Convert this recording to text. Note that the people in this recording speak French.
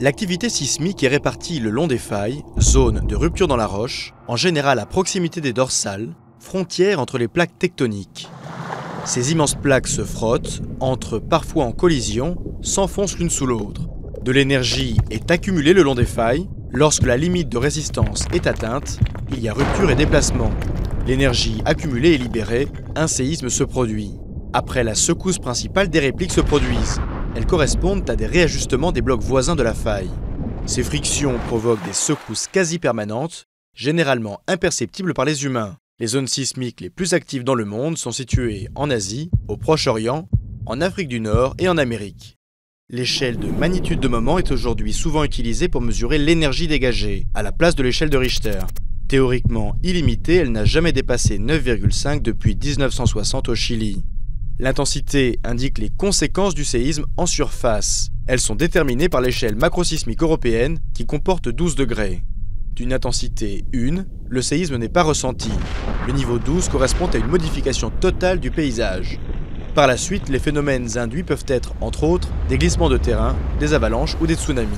L'activité sismique est répartie le long des failles, zones de rupture dans la roche, en général à proximité des dorsales, frontières entre les plaques tectoniques. Ces immenses plaques se frottent, entrent parfois en collision, s'enfoncent l'une sous l'autre. De l'énergie est accumulée le long des failles. Lorsque la limite de résistance est atteinte, il y a rupture et déplacement. L'énergie accumulée est libérée, un séisme se produit. Après la secousse principale, des répliques se produisent. Elles correspondent à des réajustements des blocs voisins de la faille. Ces frictions provoquent des secousses quasi permanentes, généralement imperceptibles par les humains. Les zones sismiques les plus actives dans le monde sont situées en Asie, au Proche-Orient, en Afrique du Nord et en Amérique. L'échelle de magnitude de moment est aujourd'hui souvent utilisée pour mesurer l'énergie dégagée, à la place de l'échelle de Richter. Théoriquement illimitée, elle n'a jamais dépassé 9,5 depuis 1960 au Chili. L'intensité indique les conséquences du séisme en surface. Elles sont déterminées par l'échelle macrosismique européenne qui comporte 12 degrés. D'une intensité 1, le séisme n'est pas ressenti. Le niveau 12 correspond à une modification totale du paysage. Par la suite, les phénomènes induits peuvent être, entre autres, des glissements de terrain, des avalanches ou des tsunamis.